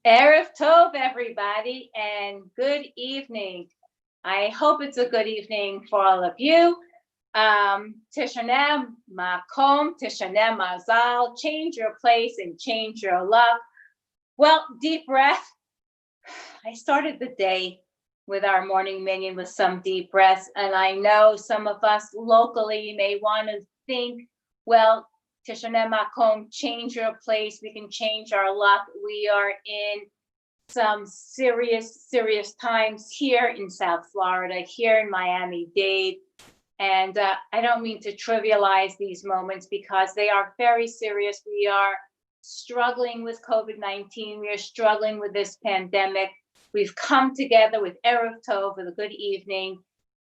Erev Tov, everybody, and good evening. I hope it's a good evening for all of you. Tishanem Makom, Tishanem Mazal, change your place and change your luck. Well, deep breath. I started the day with our morning minyan with some deep breaths, and I know some of us locally may want to think, well, Tishanem Makom, change your place. We can change our luck. We are in some serious times here in South Florida, here in Miami-Dade. And I don't mean to trivialize these moments because they are very serious. We are struggling with COVID-19. We are struggling with this pandemic. We've come together with Erev Tov with a good evening.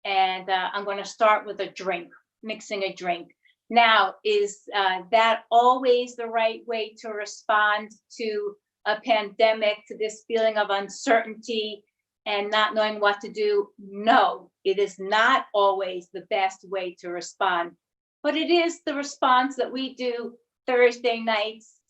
And I'm going to start with a drink, mixing a drink. Now, is that always the right way to respond to a pandemic, to this feeling of uncertainty and not knowing what to do? No, it is not always the best way to respond, but it is the response that we do Thursday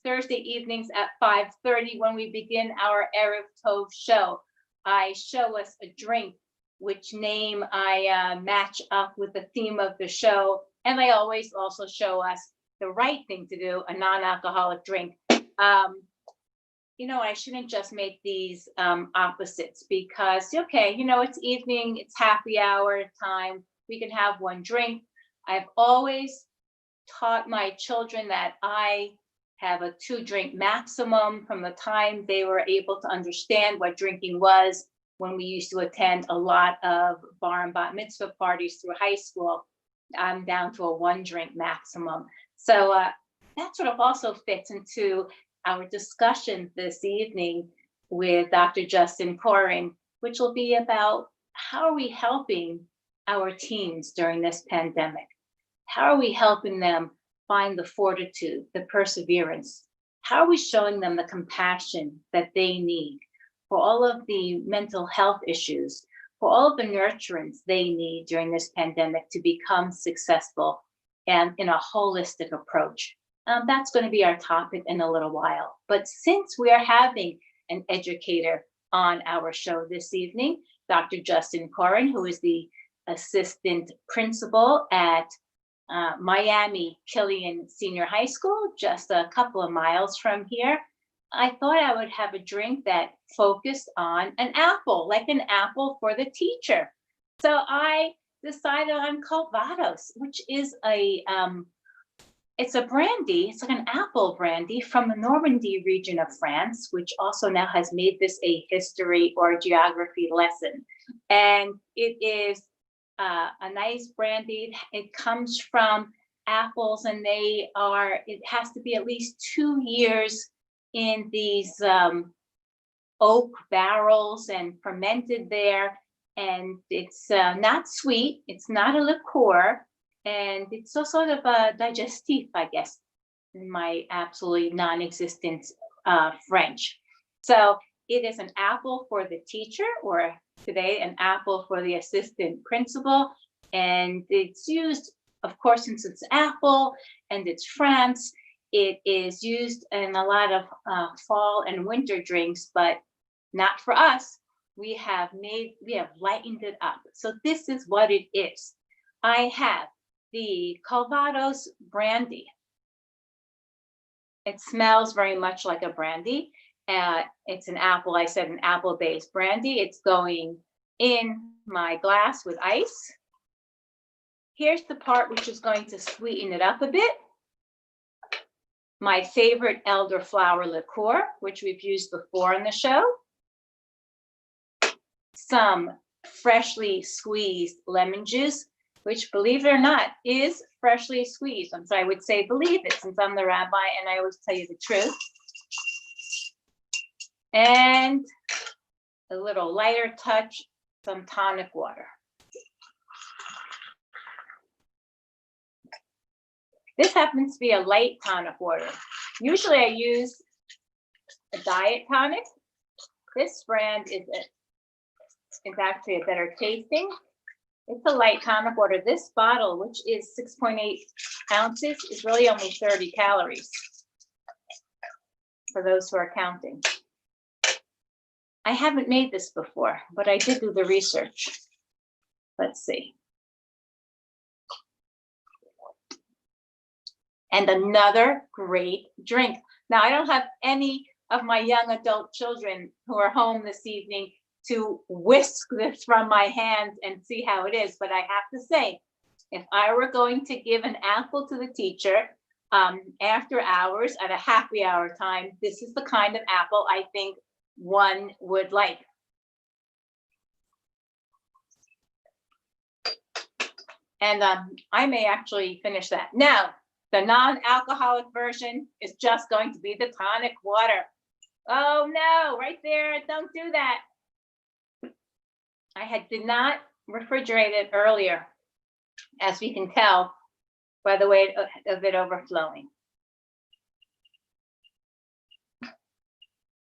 evenings at 5:30 when we begin our Erev Tov show. I show us a drink, which name I match up with the theme of the show, and I always also show us the right thing to do, a non-alcoholic drink. I shouldn't just make these opposites because, okay, it's evening, it's happy hour time, we can have one drink. I've always taught my children that I have a 2-drink maximum from the time they were able to understand what drinking was when we used to attend a lot of bar and bat mitzvah parties through high school. I'm down to a 1-drink maximum. So that sort of also fits into our discussion this evening with Dr. Justin Corin, which will be about how are we helping our teens during this pandemic? How are we helping them find the fortitude, the perseverance? How are we showing them the compassion that they need for all of the mental health issues, for all of the nurturance they need during this pandemic to become successful and in a holistic approach? That's going to be our topic in a little while. But since we are having an educator on our show this evening, Dr. Justin Corin, who is the assistant principal at Miami Killian Senior High School, just a couple of miles from here, I thought I would have a drink that focused on an apple, like an apple for the teacher. So I decided on Calvados, which is it's a brandy. It's like an apple brandy from the Normandy region of France, which also now has made this a history or geography lesson. And it is a nice brandy. It comes from apples, and it has to be at least 2 years in these oak barrels and fermented there. And it's not sweet. It's not a liqueur. And it's so sort of a digestif, I guess, in my absolutely non-existent French. So it is an apple for the teacher, or today an apple for the assistant principal. And it's used, of course, since it's apple and it's France, it is used in a lot of fall and winter drinks, but not for us. We have lightened it up. So this is what it is. I have the Calvados brandy. It smells very much like a brandy. It's an apple, I said an apple-based brandy. It's going in my glass with ice. Here's the part which is going to sweeten it up a bit. My favorite elderflower liqueur, which we've used before in the show. Some freshly squeezed lemon juice, which, believe it or not, is freshly squeezed. So I would say believe it, since I'm the rabbi and I always tell you the truth. And a little lighter touch, some tonic water. This happens to be a light tonic water. Usually I use a diet tonic. This brand is actually a better tasting. It's a light tonic water. This bottle, which is 6.8 ounces, is really only 30 calories for those who are counting. I haven't made this before, but I did do the research. Let's see. And another great drink. Now, I don't have any of my young adult children who are home this evening to whisk this from my hands and see how it is, but I have to say, if I were going to give an apple to the teacher after hours at a happy hour time, this is the kind of apple I think one would like. And I may actually finish that. Now, the non-alcoholic version is just going to be the tonic water. Oh no, right there, don't do that. I did not refrigerate it earlier, as we can tell by the way of it overflowing.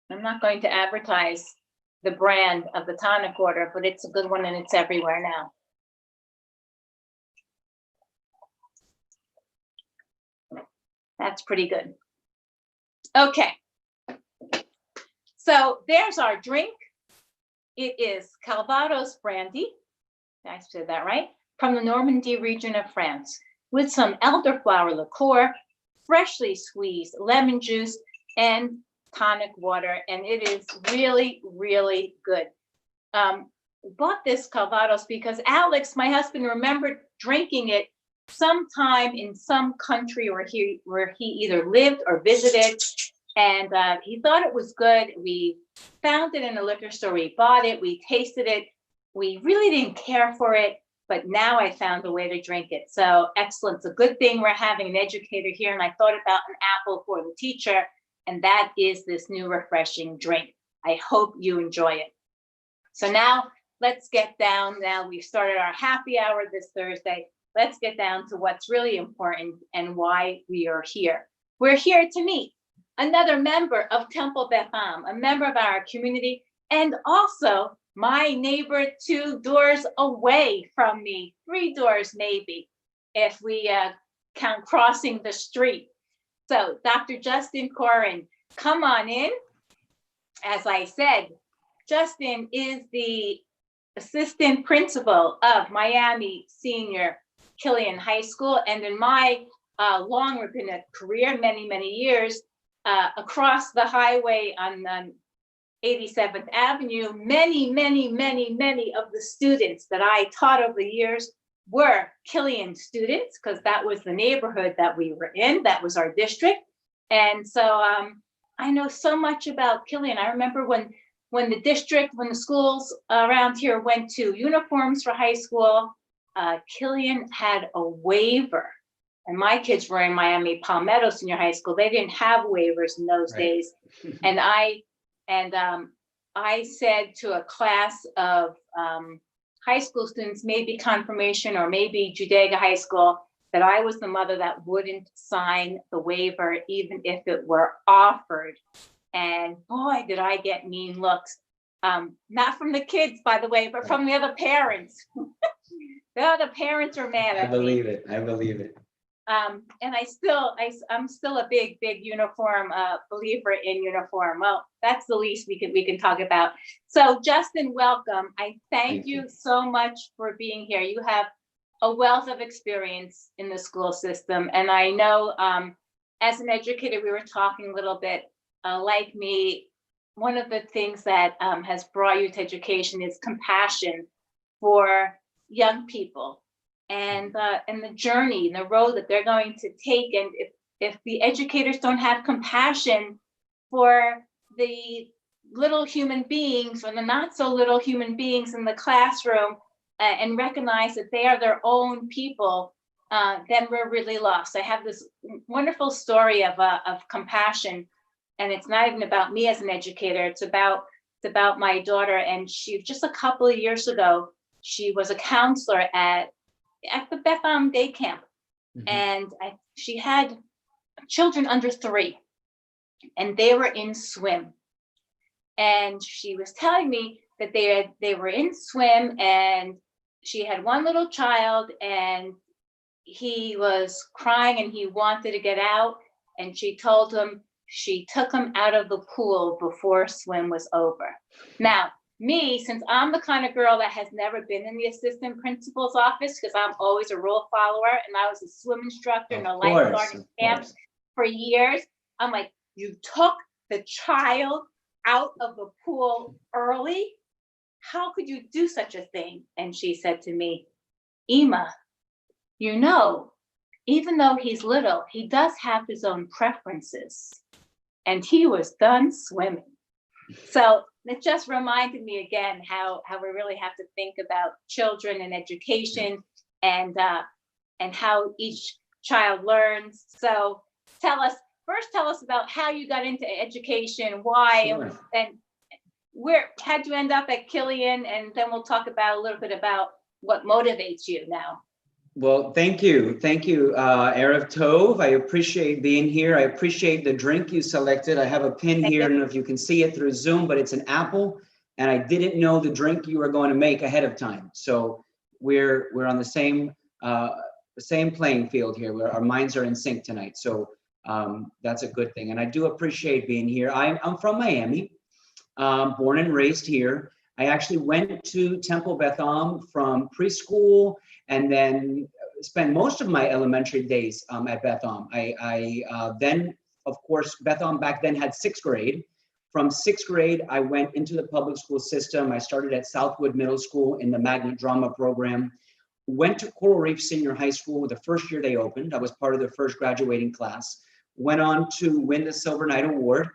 I'm not going to advertise the brand of the tonic water, but it's a good one and it's everywhere now. That's pretty good. Okay. So there's our drink. It is Calvados brandy. I said that right? From the Normandy region of France, with some elderflower liqueur, freshly squeezed lemon juice, and tonic water. And it is really, really good. Bought this Calvados because Alex, my husband, remembered drinking it sometime in some country where he either lived or visited, and he thought it was good. We found it in a liquor store, we bought it, we tasted it, we really didn't care for it, but now I found a way to drink it. So excellent. It's a good thing we're having an educator here, and I thought about an apple for the teacher, and that is this new refreshing drink. I hope you enjoy it. So now let's get down. Now we've started our happy hour this Thursday. Let's get down to what's really important and why we are here. We're here to meet another member of Temple Beth, a member of our community, and also my neighbor 2 doors away from me, 3 doors maybe, if we count crossing the street. So Dr. Justin Corin, come on in. As I said, Justin is the assistant principal of Miami Senior Killian High School, and in my long rabbinic career, many, many years, across the highway on 87th Avenue, many, many, many, many of the students that I taught over the years were Killian students, because that was the neighborhood that we were in, that was our district. And so I know so much about Killian. I remember when the schools around here went to uniforms for high school, Killian had a waiver, and my kids were in Miami Palmetto Senior High School. They didn't have waivers in those days. And I said to a class of high school students, maybe confirmation or maybe Judaica High School, that I was the mother that wouldn't sign the waiver even if it were offered. And boy, did I get mean looks. Not from the kids, by the way, but from the other parents. The other parents are mad at me. I believe it. And I'm still a big uniform believer in uniform. Well, that's the least we can talk about. So Justin, welcome. I thank you so much for being here. You have a wealth of experience in the school system, and I know as an educator, we were talking a little bit. Like me, one of the things that has brought you to education is compassion for young people and the journey and the road that they're going to take. And if the educators don't have compassion for the little human beings or the not so little human beings in the classroom and recognize that they are their own people, then we're really lost. I have this wonderful story of compassion. And it's not even about me as an educator, it's about my daughter. And she, just a couple of years ago, she was a counselor at the Beth day camp. Mm-hmm. And she had children under 3, and they were in swim. And she was telling me that they were in swim, and she had one little child, and he was crying and he wanted to get out. And she told him she took him out of the pool before swim was over. Now, me, since I'm the kind of girl that has never been in the assistant principal's office, because I'm always a rule follower, and I was a swim instructor and a lifeguard in camp for years, I'm like, you took the child out of the pool early? How could you do such a thing? And she said to me, Ema, you know, even though he's little, he does have his own preferences. And he was done swimming. So it just reminded me again how we really have to think about children and education and how each child learns. So tell us about how you got into education, why, Sure. and how'd you end up at Killian, and then we'll talk about a little bit about what motivates you now. Well, thank you, Erev Tov. I appreciate being here. I appreciate the drink you selected. I have a pin here. I don't know if you can see it through Zoom, but it's an apple, and I didn't know the drink you were going to make ahead of time. So we're on the same playing field here, where our minds are in sync tonight. So that's a good thing, and I do appreciate being here. I'm from Miami, born and raised here. I actually went to Temple Beth from preschool, and then spent most of my elementary days at Beth. Then, of course, Beth back then had 6th grade. From 6th grade, I went into the public school system. I started at Southwood Middle School in the Magnet Drama program. Went to Coral Reef Senior High School the first year they opened. I was part of the first graduating class. Went on to win the Silver Knight Award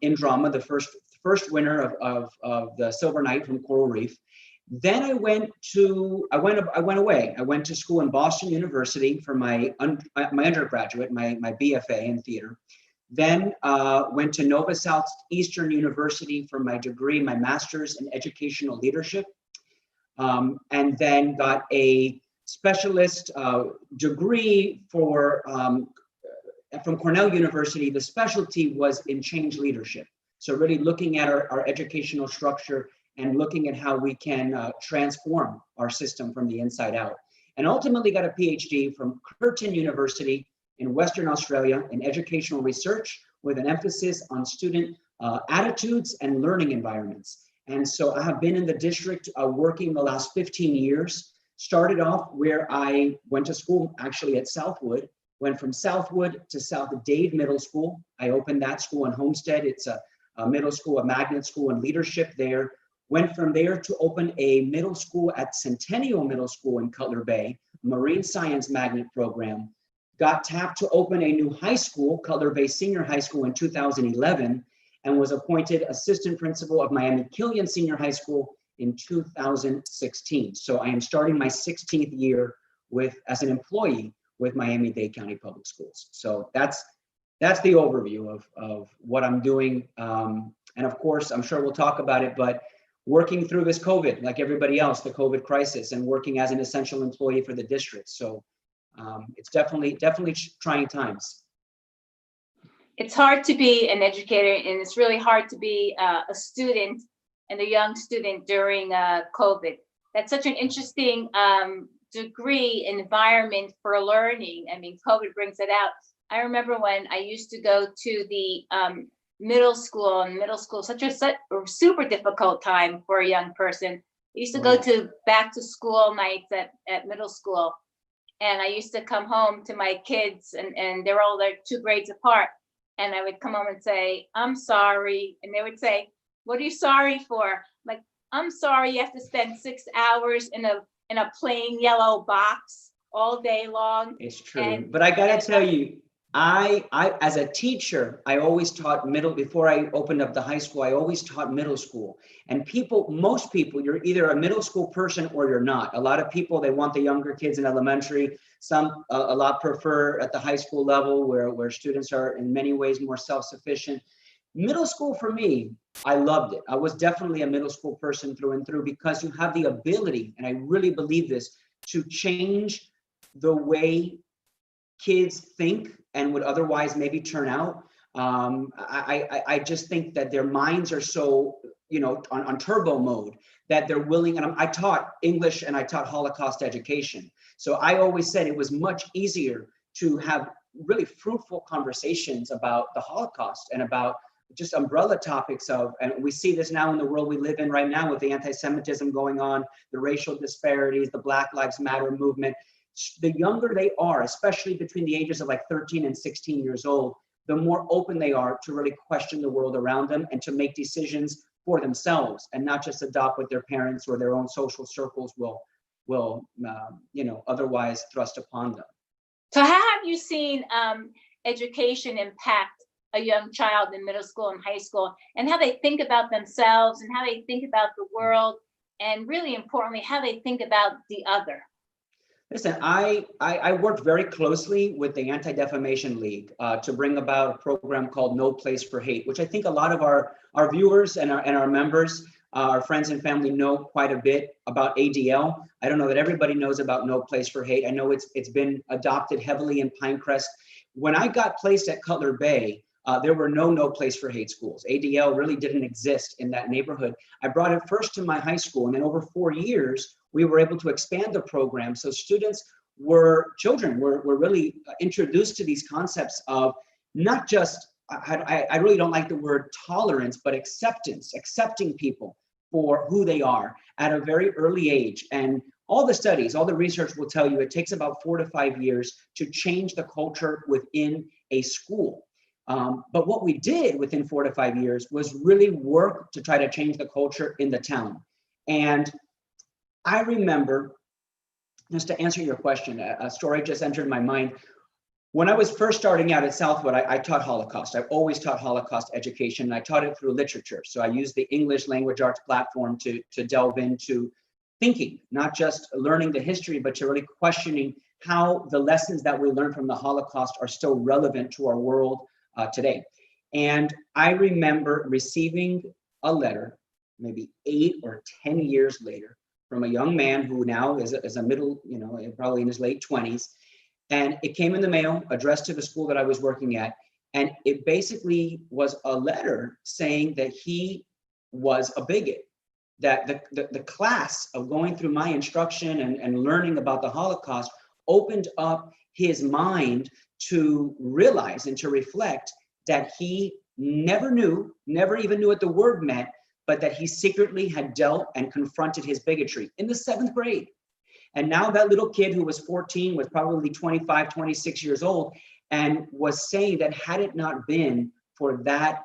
in drama, the first winner of the Silver Knight from Coral Reef. Then I went away. I went to school in Boston University for my undergraduate, my BFA in theater. Then went to Nova Southeastern University for my degree, my master's in educational leadership. And then got a specialist degree from Cornell University. The specialty was in change leadership. So really looking at our educational structure and looking at how we can transform our system from the inside out. And ultimately got a PhD from Curtin University in Western Australia in educational research with an emphasis on student attitudes and learning environments. And so I have been in the district working the last 15 years. Started off where I went to school, actually at Southwood. Went from Southwood to South Dade Middle School. I opened that school in Homestead. It's a middle school, a magnet school and leadership there. Went from there to open a middle school at Centennial Middle School in Cutler Bay, marine science magnet program. Got tapped to open a new high school, Cutler Bay Senior High School in 2011, and was appointed assistant principal of Miami Killian Senior High School in 2016. So I am starting my 16th year as an employee with Miami-Dade County Public Schools. So that's the overview of what I'm doing. And of course, I'm sure we'll talk about it, but working through this COVID, like everybody else, the COVID crisis, and working as an essential employee for the district. So it's definitely trying times. It's hard to be an educator, and it's really hard to be a student and a young student during COVID. That's such an interesting degree environment for learning. I mean, COVID brings it out. I remember when I used to go to the middle school, such a super difficult time for a young person. I used to go to back to school nights at middle school, and I used to come home to my kids, and they're all 2 grades apart. And I would come home and say, I'm sorry. And they would say, what are you sorry for? I'm like, I'm sorry you have to spend 6 hours in a plain yellow box all day long. It's true. But I gotta tell you, I as a teacher, I always taught before I opened up the high school, I always taught middle school. And most people, you're either a middle school person or you're not. A lot of people, they want the younger kids in elementary. Some, a lot prefer at the high school level where students are in many ways more self-sufficient. Middle school for me, I loved it. I was definitely a middle school person through and through because you have the ability, and I really believe this, to change the way kids think and would otherwise maybe turn out. I just think that their minds are so, on turbo mode that they're willing. And I taught English and I taught Holocaust education. So I always said it was much easier to have really fruitful conversations about the Holocaust and about just umbrella topics of, and we see this now in the world we live in right now with the anti-Semitism going on, the racial disparities, the Black Lives Matter movement. The younger they are, especially between the ages of like 13 and 16 years old, the more open they are to really question the world around them and to make decisions for themselves and not just adopt what their parents or their own social circles will otherwise thrust upon them. So how have you seen education impact a young child in middle school and high school, and how they think about themselves and how they think about the world, and really importantly, how they think about the other? Listen, I worked very closely with the Anti-Defamation League to bring about a program called No Place for Hate, which I think a lot of our viewers and our members, our friends and family know quite a bit about ADL. I don't know that everybody knows about No Place for Hate. I know it's been adopted heavily in Pinecrest. When I got placed at Cutler Bay, there were no Place for Hate schools. ADL really didn't exist in that neighborhood. I brought it first to my high school, and then over 4 years, we were able to expand the program. So children were really introduced to these concepts of not just, I really don't like the word tolerance, but acceptance, accepting people for who they are at a very early age. And all the studies, all the research will tell you it takes about 4 to 5 years to change the culture within a school. But what we did within 4 to 5 years was really work to try to change the culture in the town. And I remember, just to answer your question, a story just entered my mind. When I was first starting out at Southwood, I taught Holocaust. I've always taught Holocaust education, and I taught it through literature. So I used the English language arts platform to delve into thinking, not just learning the history, but to really questioning how the lessons that we learned from the Holocaust are still relevant to our world today. And I remember receiving a letter, maybe 8 or 10 years later, from a young man who now is a middle, probably in his late 20s. And it came in the mail, addressed to the school that I was working at. And it basically was a letter saying that he was a bigot, that the class of going through my instruction and learning about the Holocaust opened up his mind to realize and to reflect that he never even knew what the word meant, but that he secretly had dealt and confronted his bigotry in the 7th grade. And now that little kid who was 14 was probably 25, 26 years old, and was saying that had it not been for that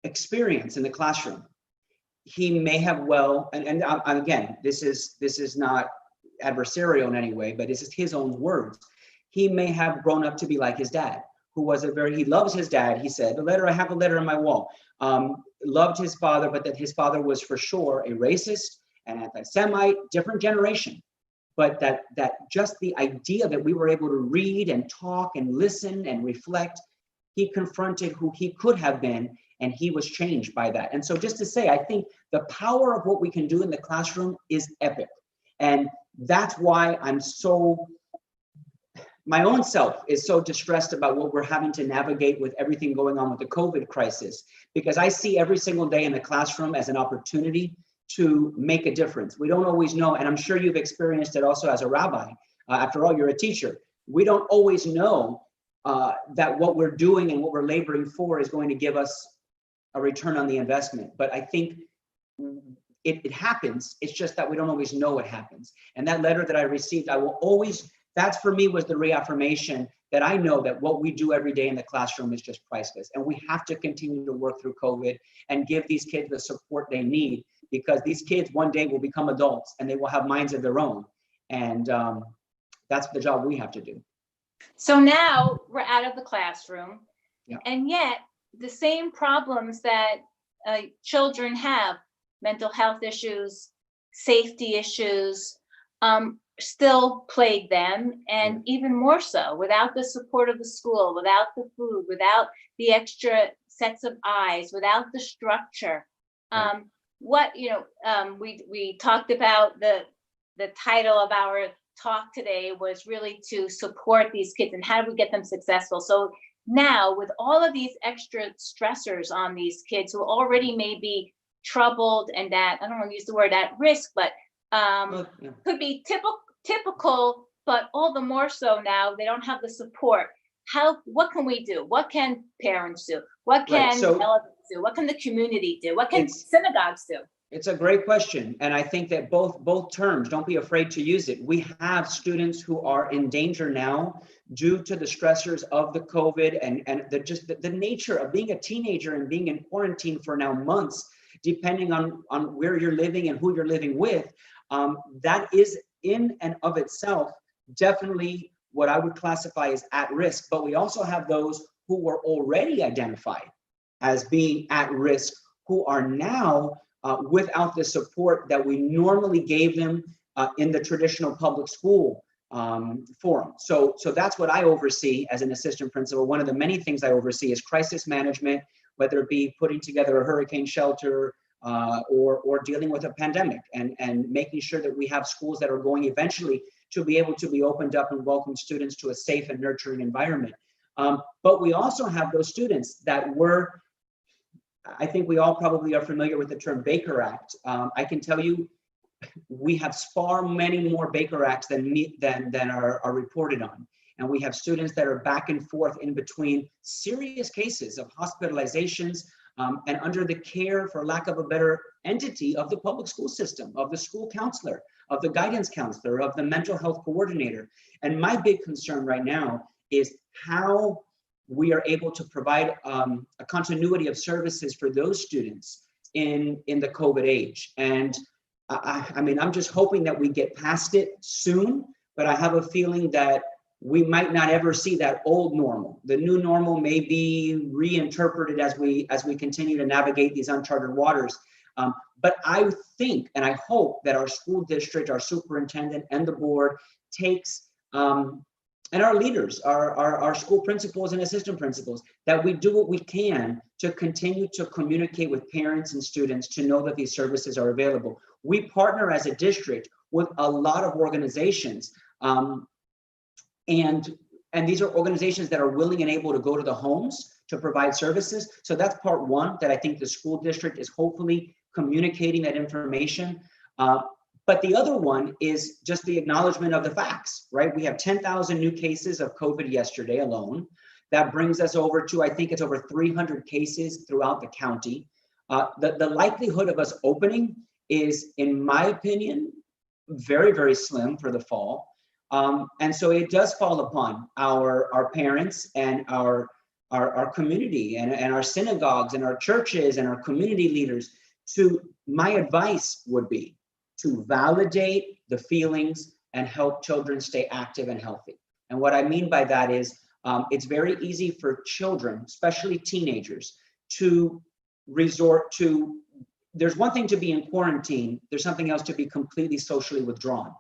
experience in the classroom, he may have and again, this is not adversarial in any way, but this is his own words. He may have grown up to be like his dad, who was he loves his dad. He said, I have a letter on my wall. Loved his father, but that his father was for sure a racist, an anti-Semite, different generation. But that just the idea that we were able to read and talk and listen and reflect, he confronted who he could have been, and he was changed by that. And so just to say, I think the power of what we can do in the classroom is epic. And that's why my own self is so distressed about what we're having to navigate with everything going on with the COVID crisis, because I see every single day in the classroom as an opportunity to make a difference. We don't always know, and I'm sure you've experienced it also as a rabbi. After all, you're a teacher. We don't always know that what we're doing and what we're laboring for is going to give us a return on the investment. But I think it happens. It's just that we don't always know what happens. And that letter that I received, that for me was the reaffirmation that I know that what we do every day in the classroom is just priceless. And we have to continue to work through COVID and give these kids the support they need, because these kids one day will become adults and they will have minds of their own. And that's the job we have to do. So now we're out of the classroom, yeah. And yet the same problems that children have, mental health issues, safety issues, still plague them, and even more so without the support of the school, without the food, without the extra sets of eyes, without the structure. We talked about the title of our talk today was really to support these kids and how do we get them successful. So now with all of these extra stressors on these kids who already may be troubled and that, I don't want to use the word at risk, but could be typical, but all the more so now they don't have the support. what can we do? What can parents do? What Right. can So relatives do? What can the community do? What can it's synagogues do? it's a great question, and I think that both terms, don't be afraid to use it. We have students who are in danger now due to the stressors of the COVID and the nature of being a teenager and being in quarantine for now months, depending on where you're living and who you're living with. That is in and of itself definitely what I would classify as at risk. But we also have those who were already identified as being at risk, who are now without the support that we normally gave them in the traditional public school forum. So that's what I oversee as an assistant principal. One of the many things I oversee is crisis management, whether it be putting together a hurricane shelter or dealing with a pandemic, and making sure that we have schools that are going eventually to be able to be opened up and welcome students to a safe and nurturing environment. But we also have those students that were, I think we all probably are familiar with the term Baker Act. I can tell you, we have far many more Baker Acts than are reported on. And we have students that are back and forth in between serious cases of hospitalizations and under the care, for lack of a better entity, of the public school system, of the school counselor, of the guidance counselor, of the mental health coordinator. And my big concern right now is how we are able to provide a continuity of services for those students in the COVID age. And I mean, I'm just hoping that we get past it soon, but I have a feeling that we might not ever see that old normal. The new normal may be reinterpreted as we continue to navigate these uncharted waters. But I think and I hope that our school district, our superintendent, and the board takes and our leaders, our school principals and assistant principals, that we do what we can to continue to communicate with parents and students to know that these services are available. We partner as a district with a lot of organizations, and these are organizations that are willing and able to go to the homes to provide services. So that's part one, that I think the school district is hopefully communicating that information. But the other one is just the acknowledgement of the facts, right? We have 10,000 new cases of COVID yesterday alone. That brings us over to, I think it's over 300 cases throughout the county. The likelihood of us opening is, in my opinion, very, very slim for the fall. And so it does fall upon our parents and our community and our synagogues and our churches and our community leaders my advice would be to validate the feelings and help children stay active and healthy. And what I mean by that is it's very easy for children, especially teenagers, to resort to, there's one thing to be in quarantine, there's something else to be completely socially withdrawn.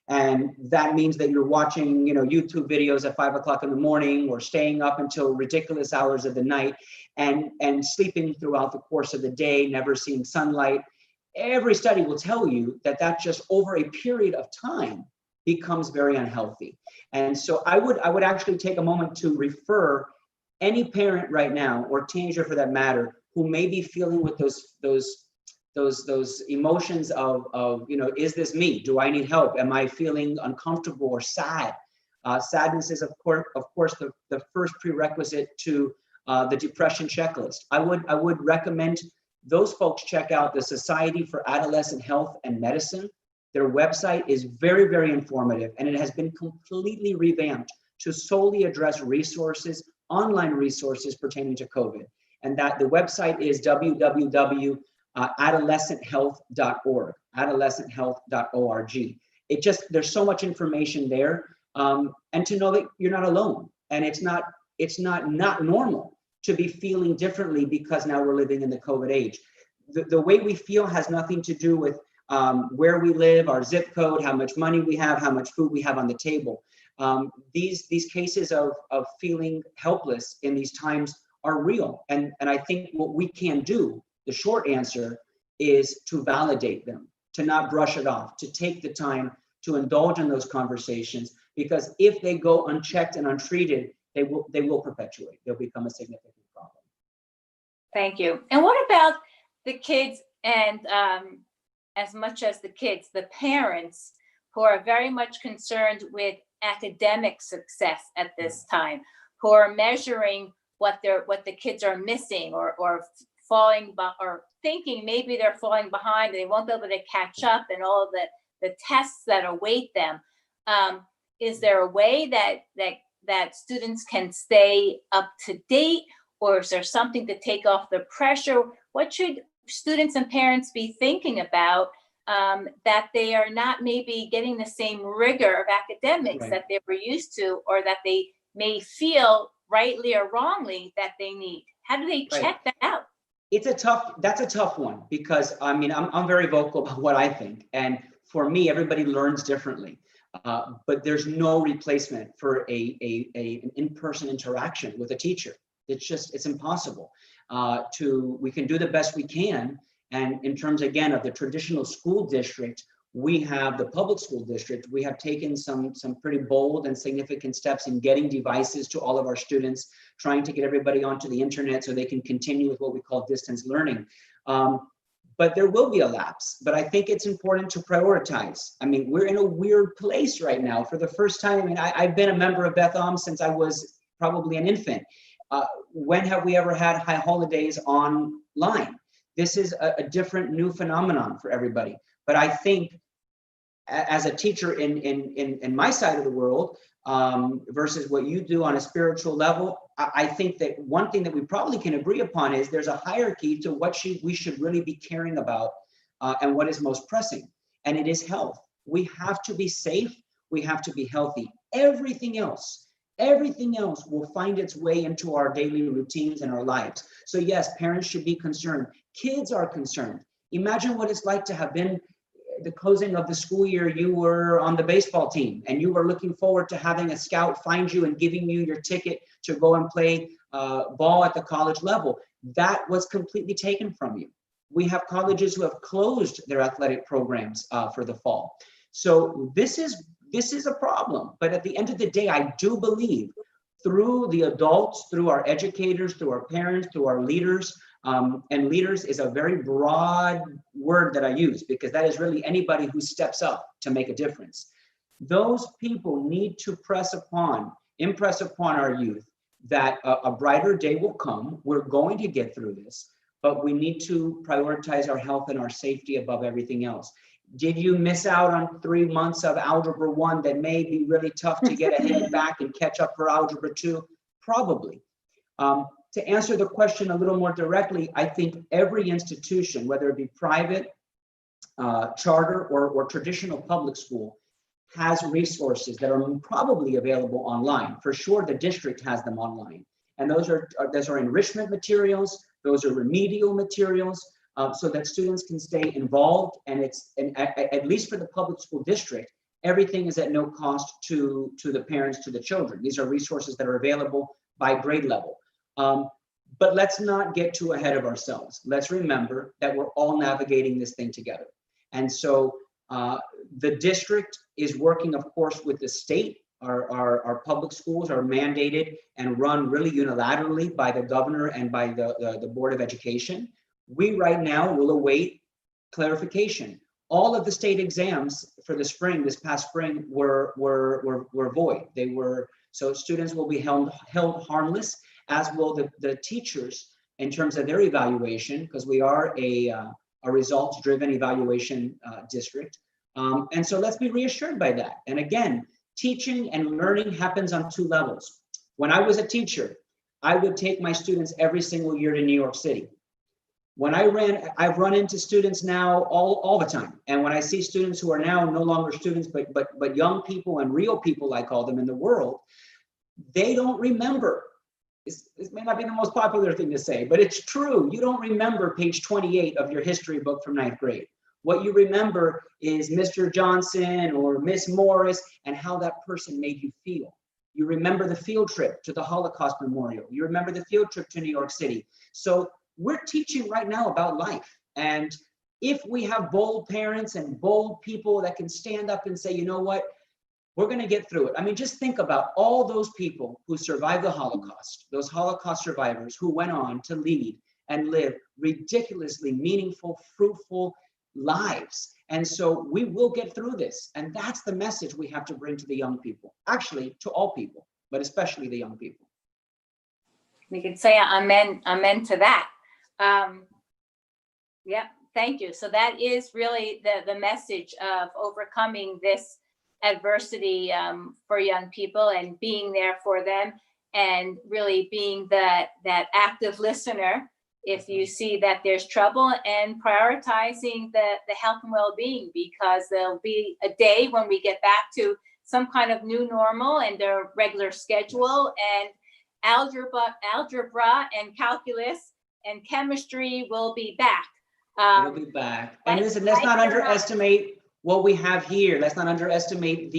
And that means that you're watching, YouTube videos at 5 o'clock in the morning, or staying up until ridiculous hours of the night, and sleeping throughout the course of the day, never seeing sunlight. Every study will tell you that just over a period of time becomes very unhealthy. And so I would actually take a moment to refer any parent right now, or teenager for that matter, who may be feeling with those emotions of is this me? Do I need help? Am I feeling uncomfortable or sad? Sadness is of course the first prerequisite to the depression checklist. I would recommend those folks check out the Society for Adolescent Health and Medicine. Their website is very, very informative, and it has been completely revamped to solely address online resources pertaining to COVID. And that the website is www.adolescenthealth.org, adolescenthealth.org. There's so much information there, and to know that you're not alone, and it's not normal to be feeling differently because now we're living in the COVID age. The way we feel has nothing to do with where we live, our zip code, how much money we have, how much food we have on the table. These cases of feeling helpless in these times are real. And I think what we can do, the short answer, is to validate them, to not brush it off, to take the time to indulge in those conversations, because if they go unchecked and untreated, they will perpetuate. They'll become a significant problem. Thank you. And what about the kids, and as much as the kids, the parents who are very much concerned with academic success at this time, who are measuring what the kids are missing or falling or thinking maybe they're falling behind, they won't be able to catch up, and all of the tests that await them. Is there a way that students can stay up to date, or is there something to take off the pressure? What should students and parents be thinking about, that they are not maybe getting the same rigor of academics Right. that they were used to, or that they may feel rightly or wrongly that they need? How do they Right. check that out? That's a tough one, because I mean, I'm very vocal about what I think. And for me, everybody learns differently. But there's no replacement for an in-person interaction with a teacher. It's impossible. We can do the best we can. And in terms, again, of the traditional school district, we have the public school district. We have taken some pretty bold and significant steps in getting devices to all of our students, trying to get everybody onto the internet so they can continue with what we call distance learning. But there will be a lapse. But I think it's important to prioritize. I mean, we're in a weird place right now. For the first time, I mean, I've been a member of Beth since I was probably an infant. When have we ever had high holidays online? This is a different new phenomenon for everybody. But I think as a teacher in my side of the world, versus what you do on a spiritual level, I think that one thing that we probably can agree upon is there's a hierarchy to what we should really be caring about, and what is most pressing. And it is health. We have to be safe. We have to be healthy. Everything else will find its way into our daily routines and our lives. So yes, parents should be concerned. Kids are concerned. Imagine what it's like to have been the closing of the school year, you were on the baseball team and you were looking forward to having a scout find you and giving you your ticket to go and play ball at the college level. That was completely taken from you. We have colleges who have closed their athletic programs for the fall. So this is a problem. But at the end of the day, I do believe through the adults, through our educators, through our parents, through our leaders, and leaders is a very broad word that I use, because that is really anybody who steps up to make a difference. Those people need to impress upon our youth that a brighter day will come. We're going to get through this, but we need to prioritize our health and our safety above everything else. Did you miss out on 3 months of Algebra 1 that may be really tough to get ahead back and catch up for Algebra 2? Probably. To answer the question a little more directly, I think every institution, whether it be private, charter, or traditional public school, has resources that are probably available online. For sure, the district has them online. And those are enrichment materials, those are remedial materials, so that students can stay involved. And at least for the public school district, everything is at no cost to the parents, to the children. These are resources that are available by grade level. But let's not get too ahead of ourselves. Let's remember that we're all navigating this thing together. And so the district is working, of course, with the state. Our public schools are mandated and run really unilaterally by the governor and by the Board of Education. We right now will await clarification. All of the state exams for the spring, this past spring, were void. So students will be held harmless, as will the teachers in terms of their evaluation, because we are a results-driven evaluation district. And so let's be reassured by that. And again, teaching and learning happens on 2 levels. When I was a teacher, I would take my students every single year to New York City. When I've run into students now all the time. And when I see students who are now no longer students, but young people and real people, I call them, in the world, they don't remember. This may not be the most popular thing to say, but it's true. You don't remember page 28 of your history book from 9th grade. What you remember is Mr. Johnson or Miss Morris and how that person made you feel. You remember the field trip to the Holocaust Memorial. You remember the field trip to New York City. So we're teaching right now about life. And if we have bold parents and bold people that can stand up and say, you know what, we're going to get through it. I mean, just think about all those people who survived the Holocaust, those Holocaust survivors who went on to lead and live ridiculously meaningful, fruitful lives. And so we will get through this. And that's the message we have to bring to the young people, actually to all people, but especially the young people. We can say amen to that. Yeah, thank you. So that is really the message of overcoming this adversity for young people and being there for them, and really being that active listener if you see that there's trouble, and prioritizing the health and well-being, because there'll be a day when we get back to some kind of new normal and their regular schedule, and algebra and calculus and chemistry will be back. It'll be back. And listen, let's not underestimate what we have here. Let's not underestimate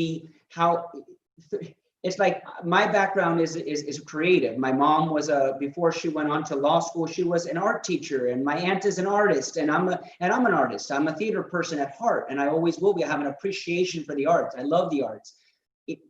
it's like my background is creative. My mom was before she went on to law school, she was an art teacher, and my aunt is an artist, and I'm an artist. I'm a theater person at heart, and I always will be. I have an appreciation for the arts. I love the arts.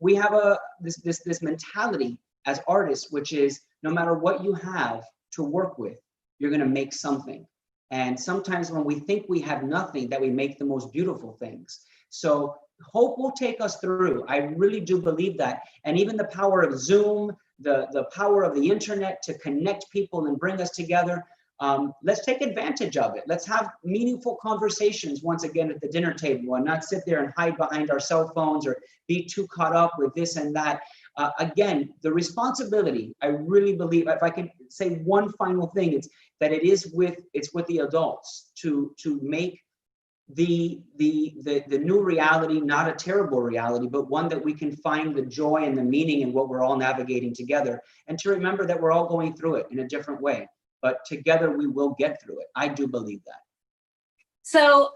We have this mentality as artists, which is no matter what you have to work with, you're going to make something. And sometimes when we think we have nothing, that we make the most beautiful things. So hope will take us through. I really do believe that. And even the power of Zoom, the power of the internet to connect people and bring us together. Let's take advantage of it. Let's have meaningful conversations once again at the dinner table, and not sit there and hide behind our cell phones or be too caught up with this and that. Again, the responsibility, I really believe, if I can say one final thing, it's that it's with the adults to make the new reality not a terrible reality, but one that we can find the joy and the meaning in what we're all navigating together, and to remember that we're all going through it in a different way, but together we will get through it. I do believe that. So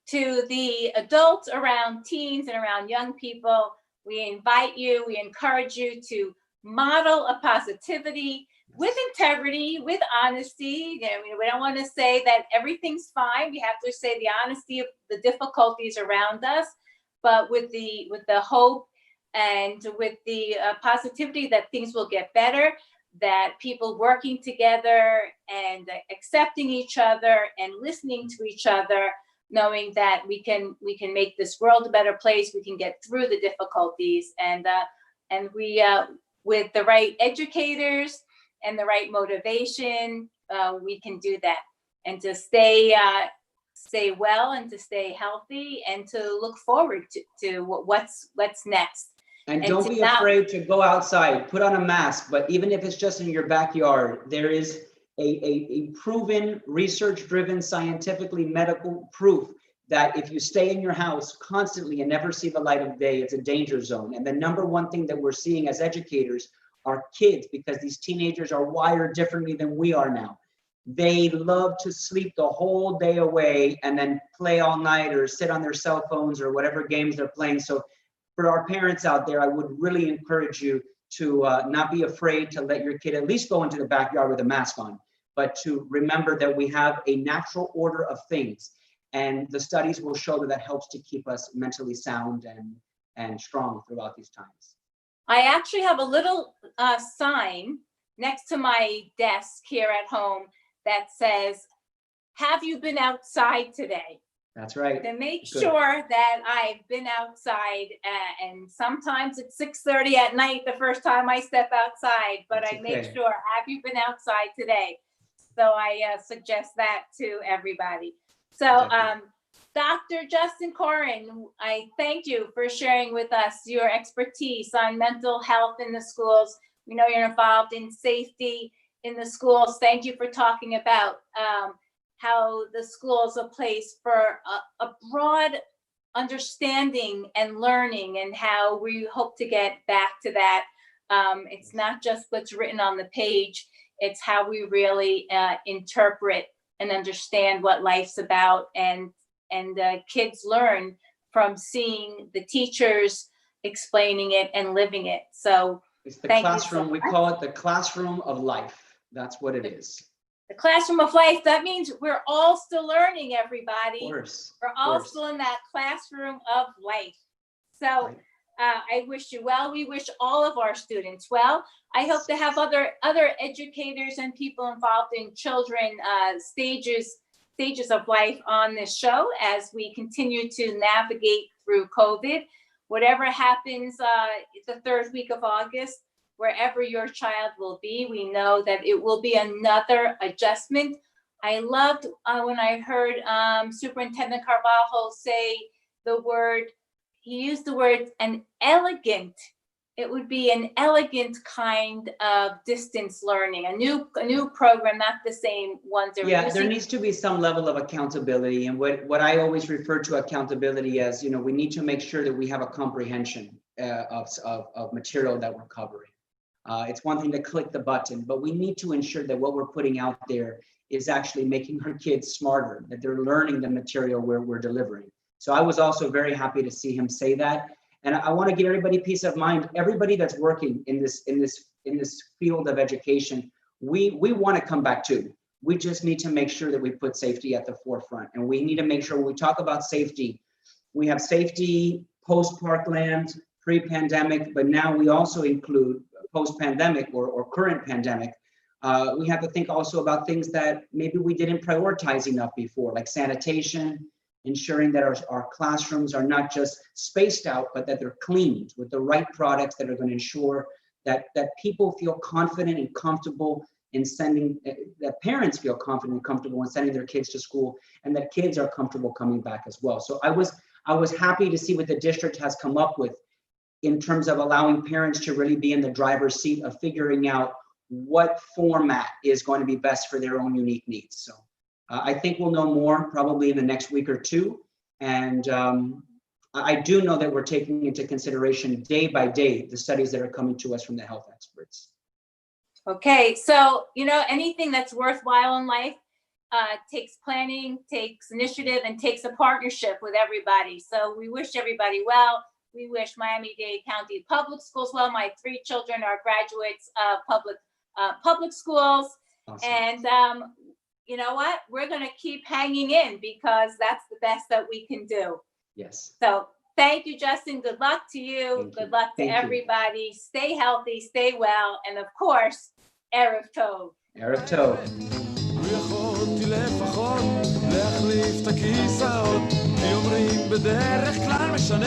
to the adults around teens and around young people, we invite you, we encourage you to model a positivity with integrity, with honesty. We don't want to say that everything's fine. We have to say the honesty of the difficulties around us, but with the hope and with the positivity that things will get better, that people working together and accepting each other and listening to each other, knowing that we can make this world a better place. We can get through the difficulties, and we with the right educators and the right motivation, we can do that, and to stay well, and to stay healthy, and to look forward to what's next. And don't be afraid to go outside, put on a mask, but even if it's just in your backyard, there is a proven, research-driven, scientifically medical proof that if you stay in your house constantly and never see the light of day, it's a danger zone. And the number one thing that we're seeing as educators are kids, because these teenagers are wired differently than we are now. They love to sleep the whole day away and then play all night or sit on their cell phones or whatever games they're playing. So for our parents out there, I would really encourage you to not be afraid to let your kid at least go into the backyard with a mask on, but to remember that we have a natural order of things. And the studies will show that helps to keep us mentally sound and strong throughout these times. I actually have a little sign next to my desk here at home that says, "Have you been outside today?" That's right. To make sure that I've been outside, and sometimes it's 6:30 at night the first time I step outside, but I make sure, have you been outside today? So I suggest that to everybody. So Dr. Justin Corin, I thank you for sharing with us your expertise on mental health in the schools. We know you're involved in safety in the schools. Thank you for talking about how the school is a place for a broad understanding and learning, and how we hope to get back to that. It's not just what's written on the page, it's how we really interpret and understand what life's about, and kids learn from seeing the teachers explaining it and living it. So it's the classroom. We call it the classroom of life. That's what it is. The classroom of life. That means we're all still learning, everybody. Of course. We're all still in that classroom of life. So I wish you well. We wish all of our students well. I hope to have other educators and people involved in children stages of life on this show as we continue to navigate through COVID. Whatever happens the third week of August, wherever your child will be. We know that it will be another adjustment. I loved when I heard Superintendent Carvalho say he used the word it would be an elegant kind of distance learning, a new program, not the same ones they're Yeah, using. there needs to be some level of accountability. And what I always refer to accountability as, we need to make sure that we have a comprehension of material that we're covering. It's one thing to click the button, but we need to ensure that what we're putting out there is actually making our kids smarter, that they're learning the material we're delivering. So I was also very happy to see him say that. And I want to give everybody peace of mind. Everybody that's working in this field of education, we want to come back to. We just need to make sure that we put safety at the forefront. And we need to make sure when we talk about safety, we have safety post-Parkland, pre-pandemic, but now we also include post-pandemic or current pandemic. We have to think also about things that maybe we didn't prioritize enough before, like sanitation, ensuring that our classrooms are not just spaced out, but that they're cleaned with the right products that are going to ensure that people feel confident and comfortable in sending, that parents feel confident and comfortable in sending their kids to school, and that kids are comfortable coming back as well. So I was happy to see what the district has come up with in terms of allowing parents to really be in the driver's seat of figuring out what format is going to be best for their own unique needs. So I think we'll know more probably in the next week or two. And I do know that we're taking into consideration day by day the studies that are coming to us from the health experts. Okay, so anything that's worthwhile in life takes planning, takes initiative, and takes a partnership with everybody. So we wish everybody well. We wish Miami-Dade County Public Schools well. My 3 children are graduates of public schools. Awesome. And you know what? We're going to keep hanging in because that's the best that we can do. Yes. So thank you, Justin. Good luck to you. Good luck to everybody. Stay healthy, stay well. And of course, Erev Tov. Erev Tov. יכולתי לפחות להחליף את הכיסאות, כי אומרים בדרך כלל משנה